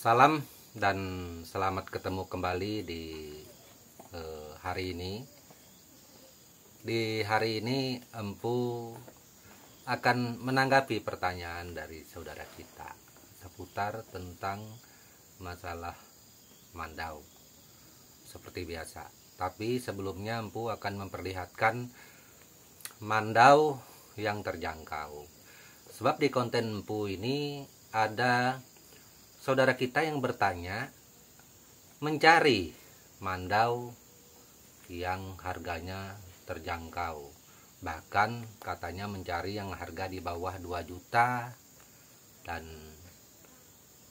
Salam dan selamat ketemu kembali di hari ini. Di hari ini Empu akan menanggapi pertanyaan dari saudara kita seputar tentang masalah mandau seperti biasa. Tapi sebelumnya Empu akan memperlihatkan mandau yang terjangkau. Sebab di konten Empu ini ada saudara kita yang bertanya mencari mandau yang harganya terjangkau. Bahkan katanya mencari yang harga di bawah 2 juta. Dan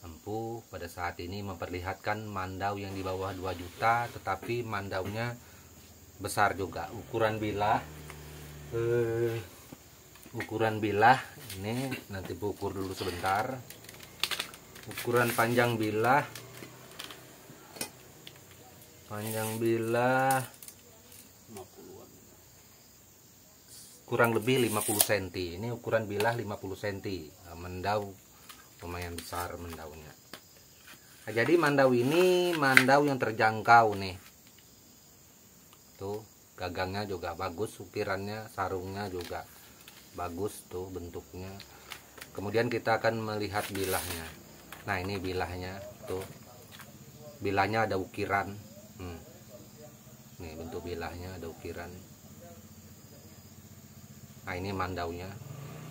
Empu pada saat ini memperlihatkan mandau yang di bawah 2 juta, tetapi mandaunya besar juga. Ukuran bilah ini nanti ukur dulu sebentar. Ukuran panjang bilah kurang lebih 50 cm. Ini ukuran bilah 50 cm. Mandau lumayan besar mandaunya. Nah, jadi mandau ini mandau yang terjangkau nih. Tuh, gagangnya juga bagus, ukirannya, sarungnya juga bagus tuh bentuknya. Kemudian kita akan melihat bilahnya. Nah, ini bilahnya tuh. Bilahnya ada ukiran. Nih bentuk bilahnya ada ukiran. Nah, ini mandaunya.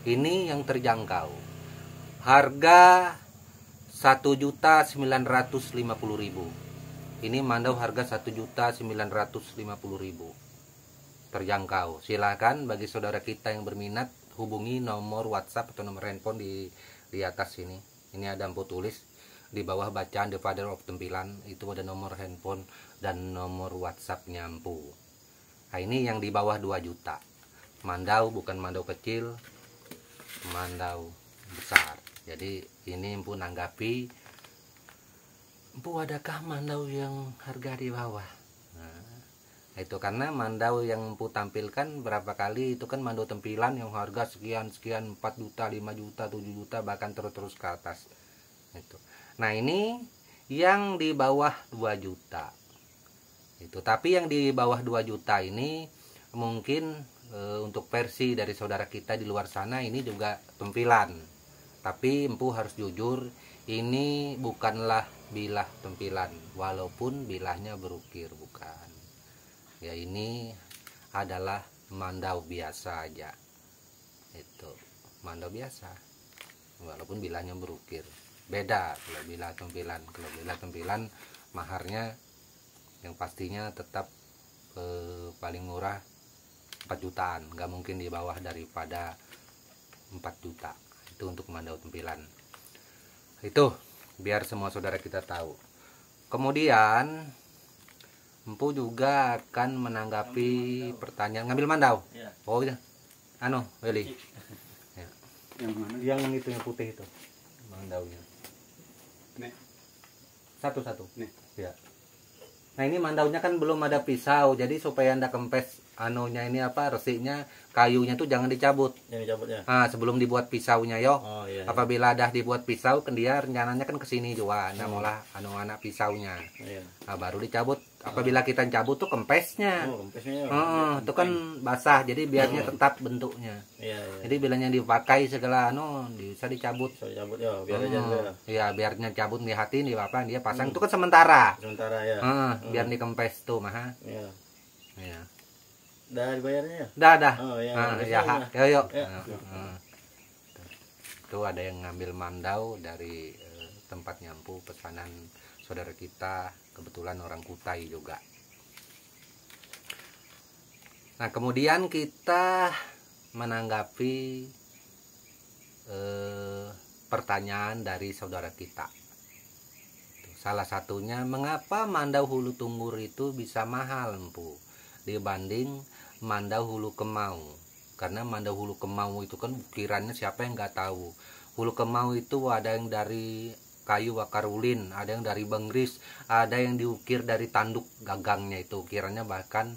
Ini yang terjangkau. Harga 1.950.000. Ini mandau harga 1.950.000. Terjangkau. Silakan bagi saudara kita yang berminat hubungi nomor WhatsApp atau nomor handphone di atas ini. Ini ada Empu tulis di bawah bacaan The Father of Tempilan. Itu ada nomor handphone dan nomor WhatsAppnya Empu. Nah, ini yang di bawah 2 juta. Mandau bukan mandau kecil, mandau besar. Jadi ini Empu nanggapi, Empu adakah mandau yang harga di bawah? Nah, itu karena mandau yang Empu tampilkan berapa kali itu kan mandau tempilan yang harga sekian 4 juta, 5 juta, 7 juta, bahkan terus ke atas. Itu. Nah, ini yang di bawah 2 juta. Itu. Tapi yang di bawah 2 juta ini mungkin untuk versi dari saudara kita di luar sana ini juga tempilan. Tapi Empu harus jujur, ini bukanlah bilah tempilan, walaupun bilahnya berukir, bukan. Ya, ini adalah mandau biasa aja. Itu mandau biasa, walaupun bilahnya berukir. Beda kalau bilah tempilan. Kalau bilah tempilan maharnya yang pastinya tetap paling murah 4 jutaan, nggak mungkin di bawah daripada 4 juta. Itu untuk mandau tempilan. Itu biar semua saudara kita tahu. Kemudian Empu juga akan menanggapi pertanyaan ngambil mandau. Ya. Oh iya. Weli. Ya. Yang mana? Yang itu yang putih itu. Mandaunya. Nih. Satu-satu. Nih. Ya. Nah, ini mandaunya kan belum ada pisau, jadi supaya Anda kempes resinya, kayunya tuh jangan dicabut. Jangan dicabut ya. Nah, sebelum dibuat pisaunya yo. Oh, iya, iya. Apabila dah dibuat pisau, kan dia rencananya kan kesini juga, molah anak pisaunya. Iya. Nah, baru dicabut. Apabila kita cabut tuh kempesnya. Oh, kempesnya. Itu kan basah, jadi biarnya tetap bentuknya. Iya, iya. Jadi bilanya dipakai segala bisa dicabut. Bisa dicabut ya, biar aja. Iya, biarnya cabut di hati di apa dia pasang itu kan sementara. Sementara ya. Biar dikempes tuh mah. Iya. Iya. Udah dibayarnya ya? Dah. Oh, ya. Yuk. Ya. Tuh ada yang ngambil mandau dari tempatnya Empu, pesanan saudara kita, kebetulan orang Kutai juga. Nah, kemudian kita menanggapi pertanyaan dari saudara kita. Salah satunya, mengapa mandau hulu tunggur itu bisa mahal Empu dibanding mandau hulu kemau? Karena mandau hulu kemau itu kan ukirannya siapa yang nggak tahu. Hulu kemau itu ada yang dari kayu bakar ulin, ada yang dari benggris, ada yang diukir dari tanduk gagangnya itu ukirannya, bahkan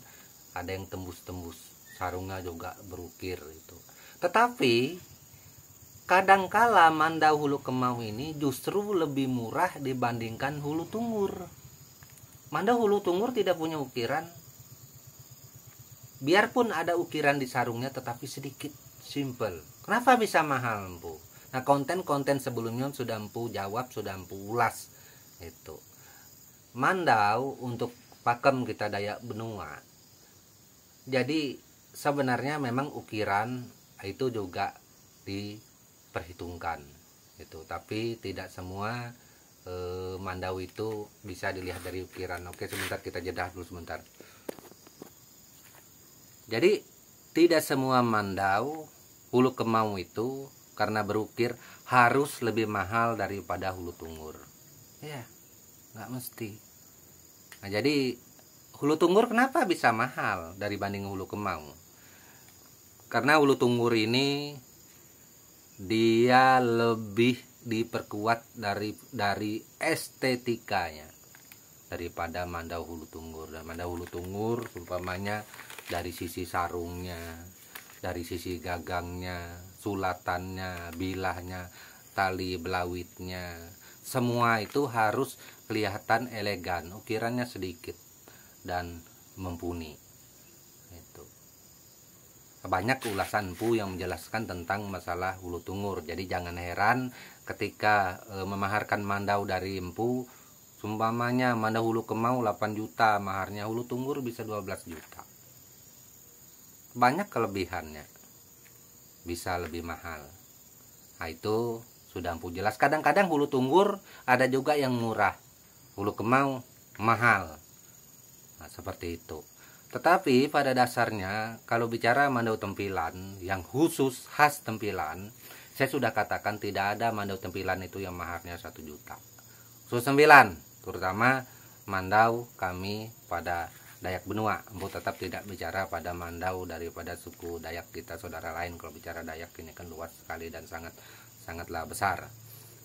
ada yang tembus-tembus, sarungnya juga berukir itu. Tetapi kadangkala Mandau Hulu Kemau ini justru lebih murah dibandingkan Hulu Tungur. Mandau Hulu Tungur tidak punya ukiran, biarpun ada ukiran di sarungnya tetapi sedikit, simple. Kenapa bisa mahal, Empu? Nah, konten-konten sebelumnya sudah Empu jawab, sudah Empu ulas. Itu Mandau untuk pakem kita Dayak Benua. Jadi sebenarnya memang ukiran itu juga diperhitungkan itu, tapi tidak semua Mandau itu bisa dilihat dari ukiran. Oke, sebentar kita jeda dulu sebentar. Jadi tidak semua Mandau Hulu Kemau itu karena berukir harus lebih mahal daripada Hulu Tungur. Ya, nggak mesti. Nah, jadi Hulu Tungur kenapa bisa mahal dibanding Hulu Kemau? Karena Hulu Tungur ini dia lebih diperkuat dari estetikanya daripada Mandau Hulu Tungur. Dan Mandau Hulu Tungur umpamanya dari sisi sarungnya, dari sisi gagangnya, sulatannya, bilahnya, tali belawitnya, semua itu harus kelihatan elegan, ukirannya sedikit dan mumpuni. Itu banyak ulasan Empu yang menjelaskan tentang masalah Hulu Tungur. Jadi jangan heran ketika memaharkan Mandau dari Empu, umpamanya Mandau Hulu Kemau 8 juta, maharnya Hulu Tungur bisa 12 juta. Banyak kelebihannya, bisa lebih mahal. Nah, itu sudah Empu jelas. Kadang-kadang Hulu Tungur ada juga yang murah, Hulu Kemau mahal. Nah, seperti itu. Tetapi pada dasarnya kalau bicara Mandau Tempilan yang khusus khas Tempilan, saya sudah katakan tidak ada Mandau Tempilan itu yang maharnya 1 juta. Khusus 9, terutama Mandau kami pada Dayak Benua. Empu tetap tidak bicara pada Mandau daripada suku Dayak kita saudara lain. Kalau bicara Dayak ini kan luas sekali dan sangatlah besar.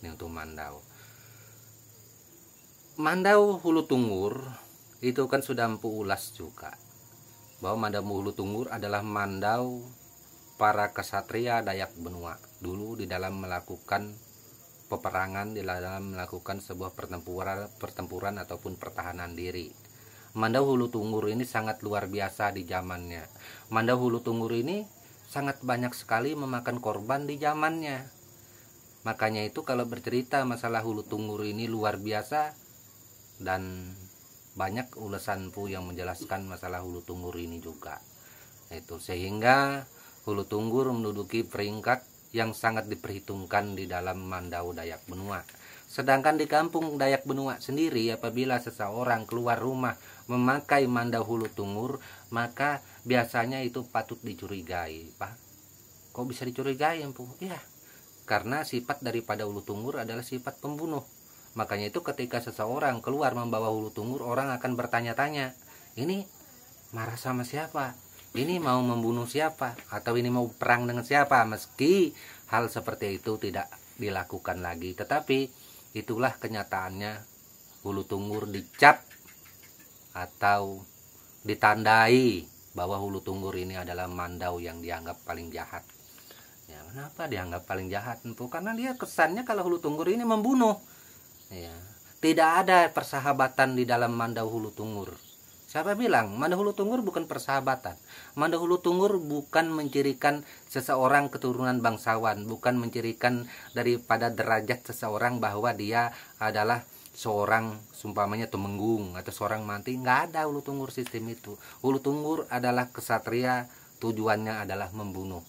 Ini untuk Mandau. Mandau Hulu Tungur itu kan sudah Empu ulas juga, bahwa Mandau Hulu Tungur adalah Mandau para kesatria Dayak Benua dulu di dalam melakukan peperangan, di dalam melakukan sebuah pertempuran ataupun pertahanan diri. Mandau Hulu Tungur ini sangat luar biasa di zamannya. Mandau Hulu Tungur ini sangat banyak sekali memakan korban di zamannya. Makanya itu kalau bercerita masalah Hulu Tungur ini luar biasa, dan banyak ulasan Empu yang menjelaskan masalah Hulu Tungur ini juga. Itu sehingga Hulu Tungur menduduki peringkat yang sangat diperhitungkan di dalam Mandau Dayak Benua. Sedangkan di kampung Dayak Benua sendiri, apabila seseorang keluar rumah memakai Mandau Hulu Tungur, maka biasanya itu patut dicurigai. Pak, kok bisa dicurigai, Empu? Ya, karena sifat daripada Hulu Tungur adalah sifat pembunuh. Makanya itu ketika seseorang keluar membawa Hulu Tungur, orang akan bertanya-tanya, ini marah sama siapa? Ini mau membunuh siapa? Atau ini mau perang dengan siapa? Meski hal seperti itu tidak dilakukan lagi, tetapi itulah kenyataannya. Hulu Tungur dicap atau ditandai bahwa Hulu Tungur ini adalah Mandau yang dianggap paling jahat. Ya, kenapa dianggap paling jahat? Karena dia kesannya kalau Hulu Tungur ini membunuh. Ya, tidak ada persahabatan di dalam Mandau Hulu Tungur. Siapa bilang Mandau Hulu Tungur bukan persahabatan? Mandau Hulu Tungur bukan mencirikan seseorang keturunan bangsawan, bukan mencirikan daripada derajat seseorang bahwa dia adalah seorang sumpamanya Tumenggung atau seorang Manti. Nggak ada Hulu Tungur sistem itu. Hulu Tungur adalah kesatria, tujuannya adalah membunuh.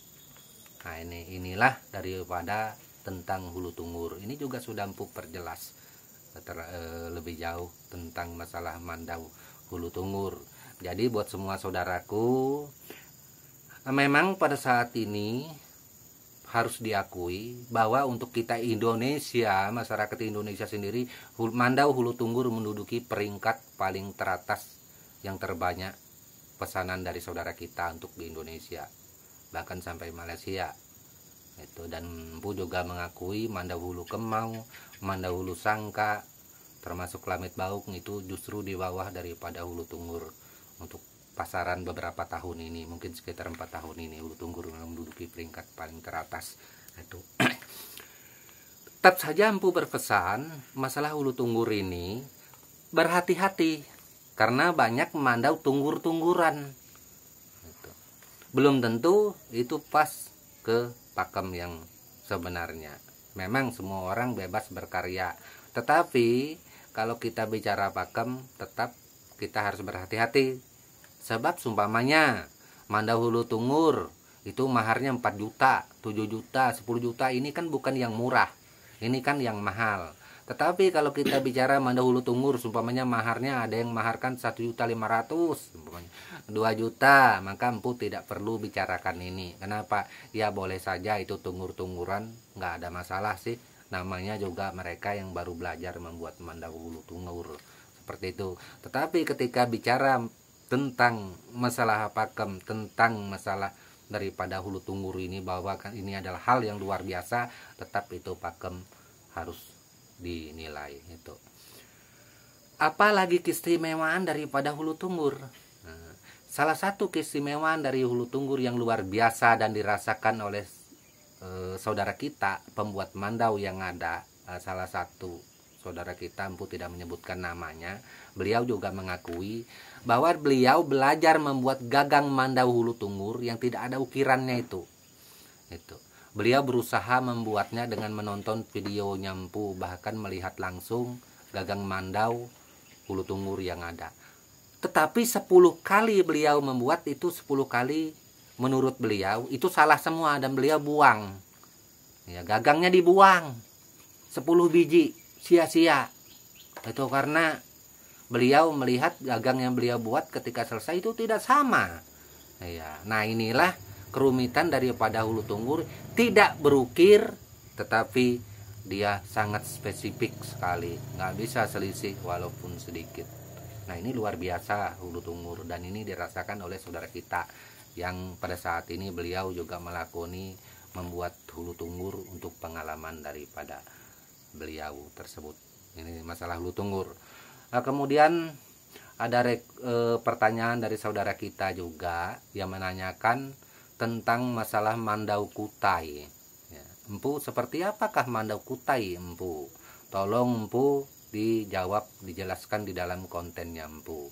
Nah, inilah daripada tentang Hulu Tungur. Ini juga sudah Empu perjelas lebih jauh tentang masalah Mandau Hulu Tungur. Jadi buat semua saudaraku, memang pada saat ini harus diakui bahwa untuk kita Indonesia, masyarakat Indonesia sendiri, Mandau Hulu Tungur menduduki peringkat paling teratas yang terbanyak pesanan dari saudara kita untuk di Indonesia, bahkan sampai Malaysia. Itu, dan Empu juga mengakui Mandau Hulu Kemau, Mandau Hulu Sangka, termasuk Lamit Bauk itu justru di bawah daripada Hulu Tungur untuk pasaran beberapa tahun ini. Mungkin sekitar 4 tahun ini Hulu Tungur menduduki peringkat paling teratas. Itu Tetap saja empu berpesan masalah hulu tunggur ini berhati-hati karena banyak memandau tunggur-tungguran. Gitu. Belum tentu itu pas ke pakem yang sebenarnya. Memang semua orang bebas berkarya, tetapi kalau kita bicara pakem tetap kita harus berhati-hati. Sebab sumpamanya mandau hulu tunggur itu maharnya 4 juta, 7 juta, 10 juta, ini kan bukan yang murah. Ini kan yang mahal. Tetapi kalau kita bicara mandau hulu tunggur, sumpamanya maharnya ada yang maharkan 1.500.000, 2 juta, maka empu tidak perlu bicarakan ini. Kenapa? Ya boleh saja itu tunggur-tungguran, nggak ada masalah sih. Namanya juga mereka yang baru belajar membuat mandau hulu tunggur. Seperti itu. Tetapi ketika bicara tentang masalah pakem, tentang masalah daripada hulu tunggur ini, bahwa ini adalah hal yang luar biasa, tetap itu pakem harus dinilai. Itu apalagi keistimewaan daripada hulu tunggur. Nah, salah satu keistimewaan dari hulu tunggur yang luar biasa dan dirasakan oleh saudara kita pembuat mandau yang ada, salah satu saudara kita, empu tidak menyebutkan namanya, beliau juga mengakui bahwa beliau belajar membuat gagang mandau hulu tunggur yang tidak ada ukirannya itu. Beliau berusaha membuatnya dengan menonton videonya empu, bahkan melihat langsung gagang mandau hulu tunggur yang ada. Tetapi 10 kali beliau membuat itu, 10 kali menurut beliau itu salah semua dan beliau buang. Ya, gagangnya dibuang 10 biji sia-sia. Itu karena beliau melihat gagang yang beliau buat ketika selesai itu tidak sama. Ya, nah inilah kerumitan daripada hulu tunggur, tidak berukir tetapi dia sangat spesifik sekali, nggak bisa selisih walaupun sedikit. Nah ini luar biasa hulu tunggur, dan ini dirasakan oleh saudara kita yang pada saat ini beliau juga melakoni membuat hulu tunggur untuk pengalaman daripada beliau tersebut. Ini masalah hulu tunggur. Nah, kemudian ada pertanyaan dari saudara kita juga yang menanyakan tentang masalah mandau kutai. Ya, empu seperti apakah mandau kutai empu? Tolong empu dijawab, dijelaskan di dalam kontennya empu.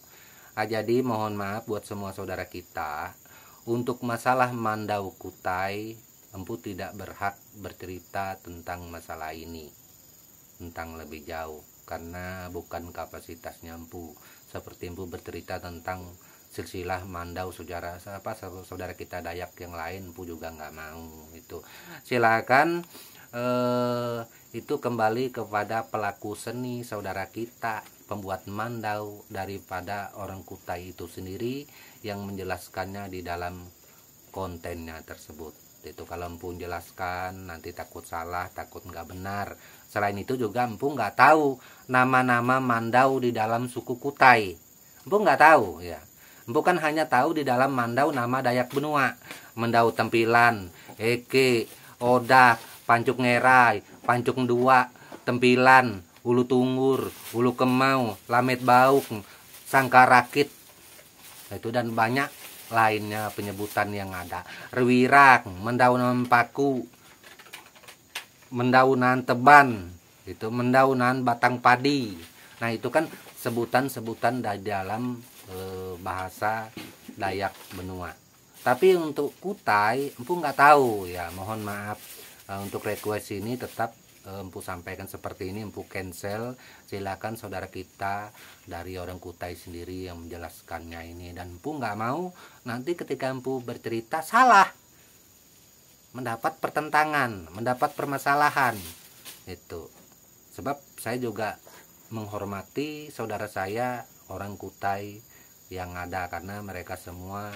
Jadi mohon maaf buat semua saudara kita, untuk masalah mandau kutai empu tidak berhak bercerita tentang masalah ini tentang lebih jauh, karena bukan kapasitasnya empu. Seperti empu bercerita tentang silsilah mandau saudara kita Dayak yang lain, empu juga nggak mau. Itu silakan itu kembali kepada pelaku seni, saudara kita pembuat mandau daripada orang Kutai itu sendiri yang menjelaskannya di dalam kontennya tersebut. Itu kalau empu jelaskan nanti takut salah, takut nggak benar. Selain itu juga empu nggak tahu nama-nama mandau di dalam suku Kutai. Empu nggak tahu ya. Empu kan hanya tahu di dalam mandau nama Dayak Benua, Mandau Tempilan, Eke, Odak, Pancuk Ngerai, Pancuk Dua, Tempilan, Hulu Tunggur, Hulu Kemau, Lamet Bauk, Sangkarakit. Itu dan banyak lainnya penyebutan yang ada. Rewirak, Mendaunan Paku, Mendaunan Teban, itu Mendaunan Batang Padi. Nah itu kan sebutan-sebutan dari dalam bahasa Dayak Benua. Tapi untuk Kutai empu nggak tahu ya, mohon maaf. Untuk request ini tetap empu sampaikan seperti ini, empu cancel. Silakan saudara kita dari orang Kutai sendiri yang menjelaskannya ini, dan empu nggak mau nanti ketika empu bercerita salah, mendapat pertentangan, mendapat permasalahan. Itu sebab saya juga menghormati saudara saya orang Kutai yang ada, karena mereka semua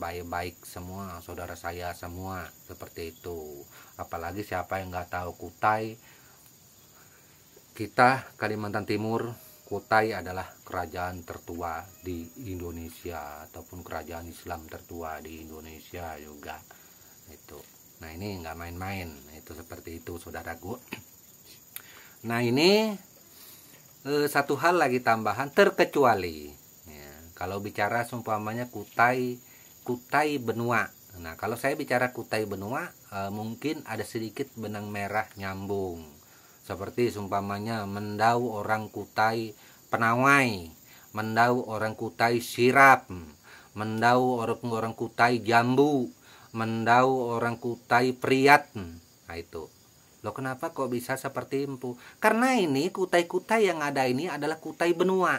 baik-baik semua, saudara saya semua seperti itu. Apalagi siapa yang nggak tahu Kutai, kita Kalimantan Timur, Kutai adalah kerajaan tertua di Indonesia ataupun kerajaan Islam tertua di Indonesia juga. Itu. Nah ini nggak main-main, itu seperti itu saudaraku. Nah ini satu hal lagi tambahan, terkecuali ya, kalau bicara seumpamanya Kutai Benua. Nah kalau saya bicara Kutai Benua, mungkin ada sedikit benang merah nyambung. Seperti seumpamanya mendau orang Kutai Penawai, mendau orang Kutai Sirap, mendau orang Kutai Jambu, mendau orang Kutai Priat. Nah itu. Loh kenapa kok bisa seperti empu? Karena ini kutai-kutai yang ada ini adalah kutai benua.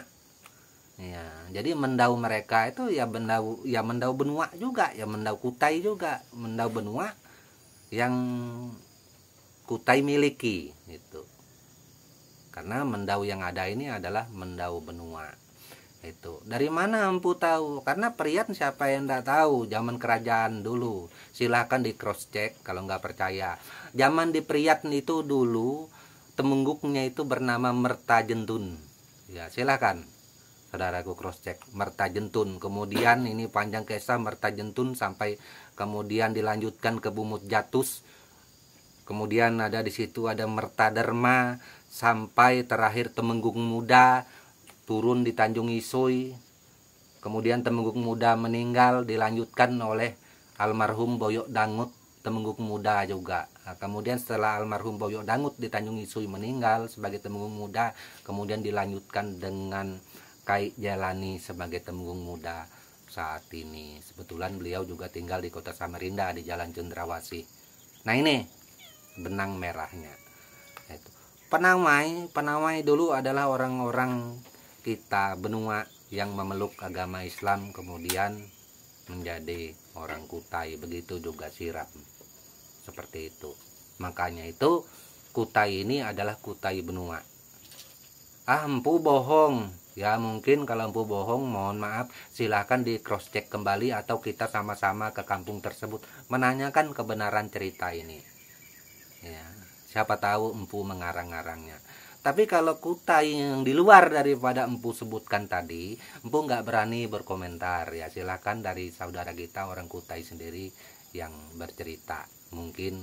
Ya, jadi mendau mereka itu ya mendau benua juga, ya mendau kutai juga, mendau benua yang kutai miliki itu. Karena mendau yang ada ini adalah mendau benua. Itu. Dari mana empu tahu? Karena Priat siapa yang tidak tahu? Zaman kerajaan dulu. Silahkan di cross check kalau nggak percaya. Zaman di Priat itu dulu temengguknya itu bernama Mertajentun. Ya, silahkan saudaraku cross check Mertajentun. Kemudian ini panjang kisah Mertajentun sampai kemudian dilanjutkan ke Bumut Jatus. Kemudian ada di situ ada Mertaderma sampai terakhir Temenggung Muda turun di Tanjung Isui. Kemudian Temenggung Muda meninggal dilanjutkan oleh almarhum Boyok Dangut Temenggung Muda juga. Nah, kemudian setelah almarhum Boyok Dangut di Tanjung Isui meninggal sebagai Temenggung Muda, kemudian dilanjutkan dengan Kai Jalani sebagai Temenggung Muda saat ini. Kebetulan beliau juga tinggal di Kota Samarinda di Jalan Cendrawasih. Nah ini benang merahnya. Itu. Penawai dulu adalah orang-orang kita benua yang memeluk agama Islam kemudian menjadi orang Kutai. Begitu juga Sirap. Seperti itu. Makanya itu Kutai ini adalah Kutai benua. Empu bohong. Ya mungkin kalau empu bohong mohon maaf, silahkan di cross check kembali atau kita sama-sama ke kampung tersebut menanyakan kebenaran cerita ini. Ya, siapa tahu empu mengarang-arangnya. Tapi kalau Kutai yang di luar daripada empu sebutkan tadi, empu nggak berani berkomentar. Ya silahkan dari saudara kita orang Kutai sendiri yang bercerita. Mungkin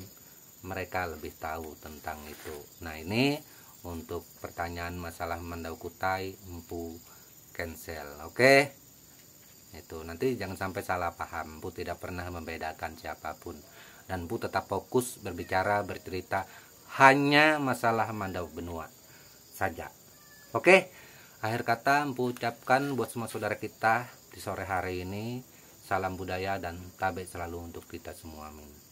mereka lebih tahu tentang itu. Nah ini untuk pertanyaan masalah mendau Kutai, empu cancel. Oke? Itu nanti jangan sampai salah paham. Empu tidak pernah membedakan siapapun. Dan empu tetap fokus berbicara, bercerita hanya masalah mandau benua saja. Oke, akhir kata empu ucapkan buat semua saudara kita di sore hari ini, salam budaya dan tabe selalu untuk kita semua. Amin.